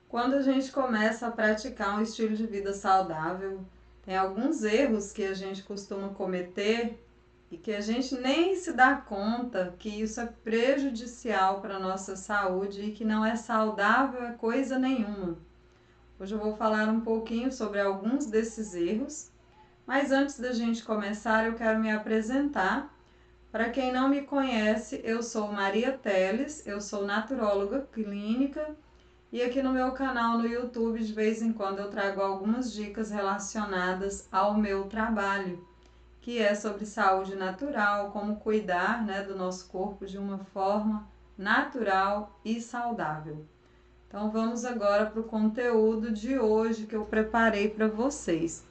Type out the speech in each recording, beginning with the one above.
Quando a gente começa a praticar um estilo de vida saudável, tem alguns erros que a gente costuma cometer e que a gente nem se dá conta que isso é prejudicial para a nossa saúde e que não é saudável é coisa nenhuma. Hoje eu vou falar um pouquinho sobre alguns desses erros, mas antes da gente começar, eu quero me apresentar. Para quem não me conhece, eu sou Maria Teles, eu sou naturóloga clínica e aqui no meu canal no YouTube, de vez em quando, eu trago algumas dicas relacionadas ao meu trabalho, que é sobre saúde natural, como cuidar, do nosso corpo de uma forma natural e saudável. Então vamos agora para o conteúdo de hoje que eu preparei para vocês.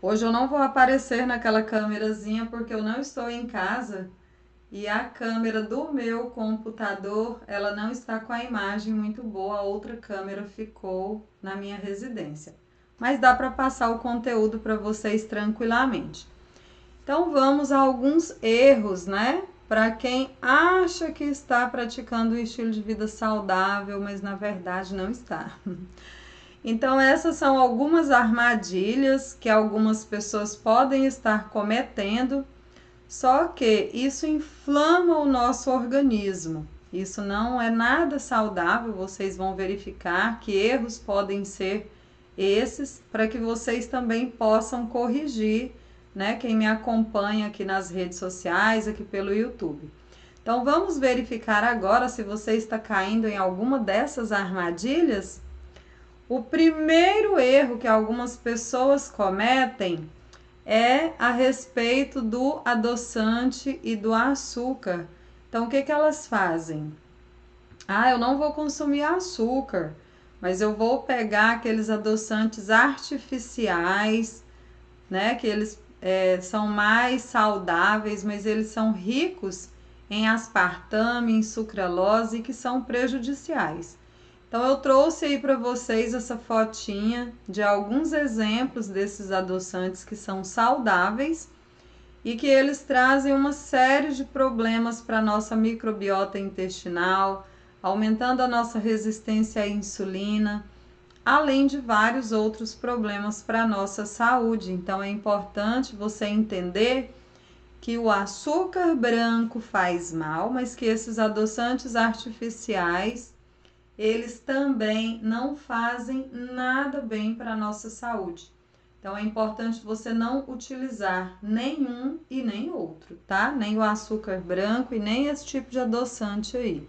Hoje eu não vou aparecer naquela câmerazinha porque eu não estou em casa e a câmera do meu computador, ela não está com a imagem muito boa, a outra câmera ficou na minha residência. Mas dá para passar o conteúdo para vocês tranquilamente. Então vamos a alguns erros, Para quem acha que está praticando um estilo de vida saudável, mas na verdade não está. Então essas são algumas armadilhas que algumas pessoas podem estar cometendo. Só que isso inflama o nosso organismo. Isso não é nada saudável. Vocês vão verificar que erros podem ser esses para que vocês também possam corrigir, Quem me acompanha aqui nas redes sociais, aqui pelo YouTube. Então vamos verificar agora se você está caindo em alguma dessas armadilhas. O primeiro erro que algumas pessoas cometem é a respeito do adoçante e do açúcar. Então, o que elas fazem? Eu não vou consumir açúcar, mas eu vou pegar aqueles adoçantes artificiais, Que eles são mais saudáveis, mas eles são ricos em aspartame, em sucralose, e que são prejudiciais. Então eu trouxe aí para vocês essa fotinha de alguns exemplos desses adoçantes que são saudáveis e que eles trazem uma série de problemas para a nossa microbiota intestinal, aumentando a nossa resistência à insulina, além de vários outros problemas para a nossa saúde. Então é importante você entender que o açúcar branco faz mal, mas que esses adoçantes artificiais eles também não fazem nada bem para a nossa saúde. Então é importante você não utilizar nenhum e nem outro, tá? Nem o açúcar branco e nem esse tipo de adoçante aí.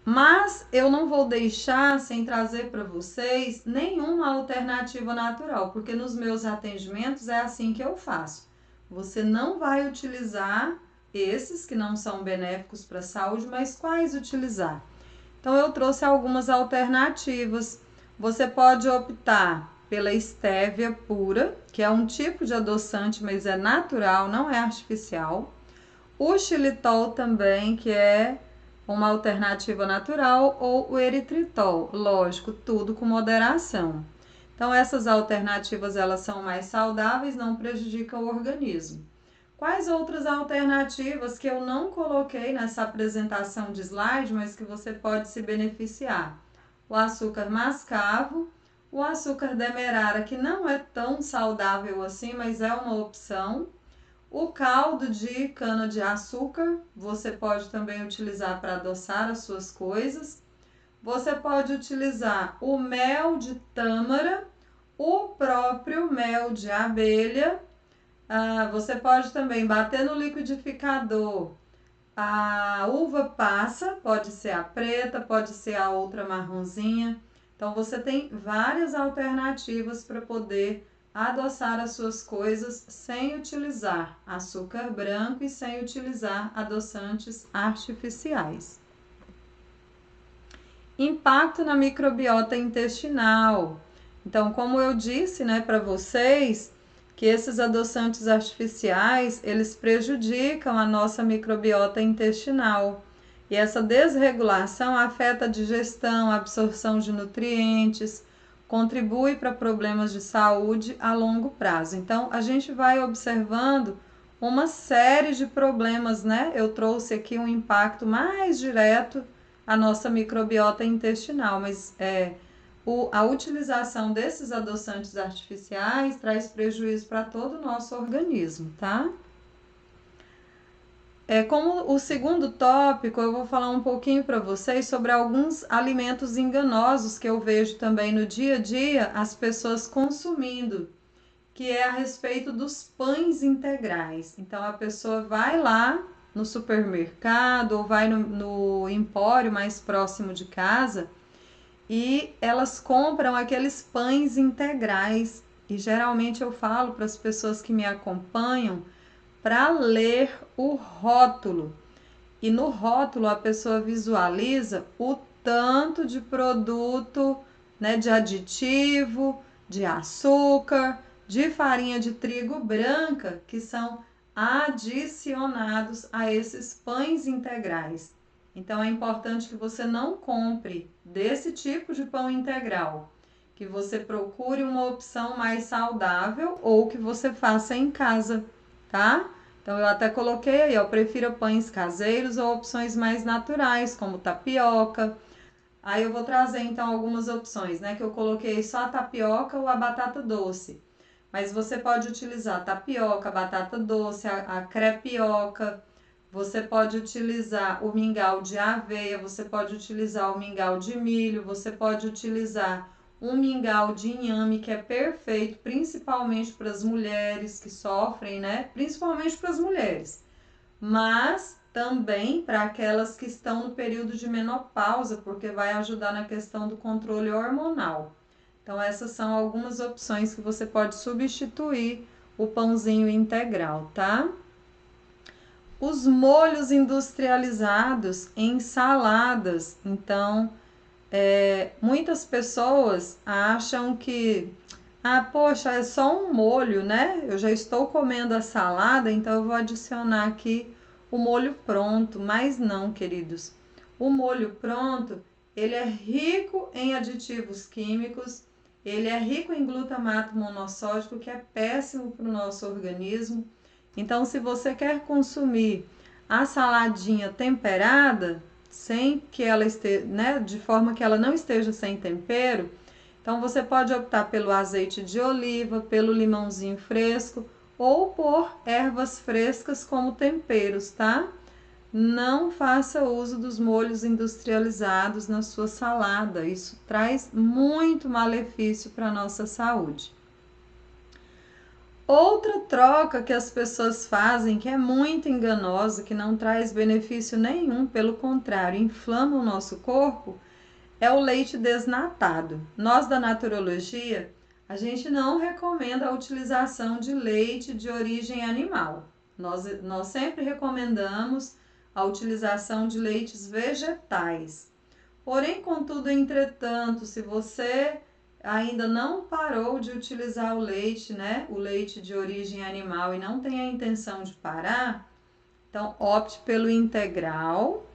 Mas eu não vou deixar sem trazer para vocês nenhuma alternativa natural, porque nos meus atendimentos é assim que eu faço. Você não vai utilizar esses que não são benéficos para a saúde, mas quais utilizar? Então eu trouxe algumas alternativas. Você pode optar pela estévia pura, que é um tipo de adoçante, mas é natural, não é artificial. O xilitol também, que é uma alternativa natural, ou o eritritol, lógico, tudo com moderação. Então essas alternativas elas são mais saudáveis, não prejudicam o organismo. Quais outras alternativas que eu não coloquei nessa apresentação de slide, mas que você pode se beneficiar? O açúcar mascavo, o açúcar demerara, que não é tão saudável assim, mas é uma opção. O caldo de cana-de-açúcar, você pode também utilizar para adoçar as suas coisas. Você pode utilizar o mel de tâmara, o próprio mel de abelha. Você pode também bater no liquidificador a uva passa, pode ser a preta, pode ser a outra marronzinha. Então você tem várias alternativas para poder adoçar as suas coisas sem utilizar açúcar branco e sem utilizar adoçantes artificiais. Impacto na microbiota intestinal. Então, como eu disse, para vocês, que esses adoçantes artificiais, eles prejudicam a nossa microbiota intestinal. E essa desregulação afeta a digestão, a absorção de nutrientes, contribui para problemas de saúde a longo prazo. Então, a gente vai observando uma série de problemas, Eu trouxe aqui um impacto mais direto a nossa microbiota intestinal, mas a utilização desses adoçantes artificiais traz prejuízo para todo o nosso organismo, tá? Como o segundo tópico, eu vou falar um pouquinho para vocês sobre alguns alimentos enganosos que eu vejo também no dia a dia as pessoas consumindo, que é a respeito dos pães integrais. Então a pessoa vai lá no supermercado ou vai no empório mais próximo de casa e elas compram aqueles pães integrais. E geralmente eu falo para as pessoas que me acompanham para ler o rótulo. E no rótulo a pessoa visualiza o tanto de produto, né, de aditivo, de açúcar, de farinha de trigo branca que são adicionados a esses pães integrais. Então é importante que você não compre desse tipo de pão integral, que você procure uma opção mais saudável ou que você faça em casa, tá? Então eu até coloquei aí, eu prefiro pães caseiros ou opções mais naturais, como tapioca. Aí eu vou trazer então algumas opções, né? Que eu coloquei só a tapioca ou a batata doce. Mas você pode utilizar tapioca, batata doce, a crepioca. Você pode utilizar o mingau de aveia, você pode utilizar o mingau de milho, você pode utilizar um mingau de inhame, que é perfeito, principalmente para as mulheres que sofrem, né? Principalmente para as mulheres, mas também para aquelas que estão no período de menopausa, porque vai ajudar na questão do controle hormonal. Então, essas são algumas opções que você pode substituir o pãozinho integral, tá? Os molhos industrializados em saladas. Então, muitas pessoas acham que, poxa, é só um molho, né? Eu já estou comendo a salada, então eu vou adicionar aqui o molho pronto. Mas não, queridos. O molho pronto, ele é rico em aditivos químicos, ele é rico em glutamato monossódico, que é péssimo para o nosso organismo. Então, se você quer consumir a saladinha temperada, sem que ela esteja, né, de forma que ela não esteja sem tempero, então você pode optar pelo azeite de oliva, pelo limãozinho fresco ou por ervas frescas como temperos, tá? Não faça uso dos molhos industrializados na sua salada, isso traz muito malefício para a nossa saúde. Outra troca que as pessoas fazem, que é muito enganosa, que não traz benefício nenhum, pelo contrário, inflama o nosso corpo, é o leite desnatado. Nós da naturologia, a gente não recomenda a utilização de leite de origem animal. Nós sempre recomendamos a utilização de leites vegetais. Porém, contudo, entretanto, se você ainda não parou de utilizar o leite, né? O leite de origem animal e não tem a intenção de parar, então opte pelo integral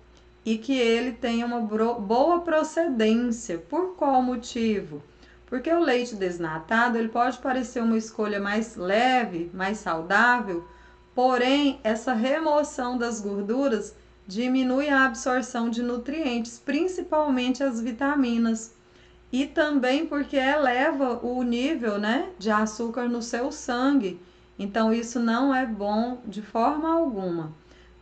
e que ele tenha uma boa procedência. Por qual motivo? Porque o leite desnatado, ele pode parecer uma escolha mais leve, mais saudável, porém essa remoção das gorduras diminui a absorção de nutrientes, principalmente as vitaminas. E também porque eleva o nível, né, de açúcar no seu sangue. Então, isso não é bom de forma alguma.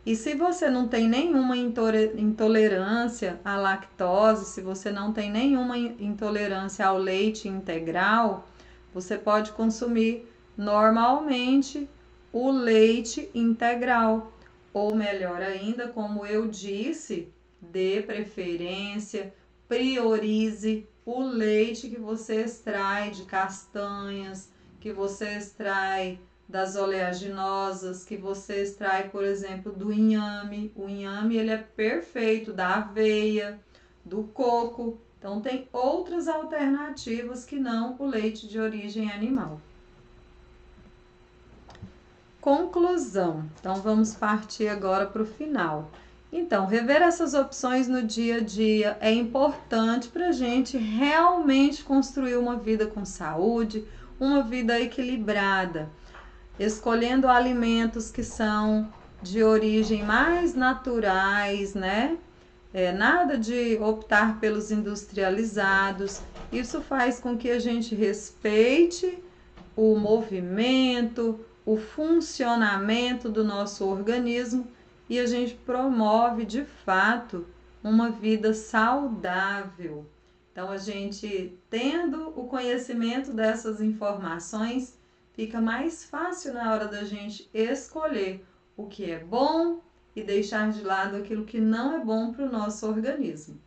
E se você não tem nenhuma intolerância à lactose, se você não tem nenhuma intolerância ao leite integral, você pode consumir normalmente o leite integral. Ou melhor ainda, como eu disse, dê preferência, priorize o leite que você extrai de castanhas, que você extrai das oleaginosas, que você extrai, por exemplo, do inhame. O inhame, ele é perfeito, da aveia, do coco. Então, tem outras alternativas que não o leite de origem animal. Conclusão. Então, vamos partir agora para o final. Então, rever essas opções no dia a dia é importante para a gente realmente construir uma vida com saúde, uma vida equilibrada, escolhendo alimentos que são de origem mais naturais, né? Nada de optar pelos industrializados. Isso faz com que a gente respeite o movimento, o funcionamento do nosso organismo e a gente promove de fato uma vida saudável. Então, a gente tendo o conhecimento dessas informações, fica mais fácil na hora da gente escolher o que é bom e deixar de lado aquilo que não é bom para o nosso organismo.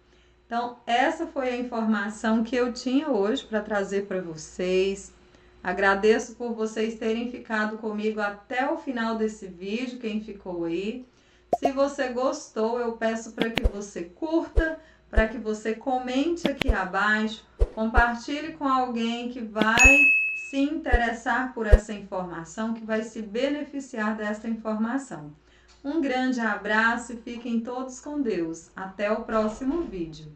Então, essa foi a informação que eu tinha hoje para trazer para vocês. Agradeço por vocês terem ficado comigo até o final desse vídeo, quem ficou aí. Se você gostou, eu peço para que você curta, para que você comente aqui abaixo, compartilhe com alguém que vai se interessar por essa informação, que vai se beneficiar dessa informação. Um grande abraço e fiquem todos com Deus. Até o próximo vídeo.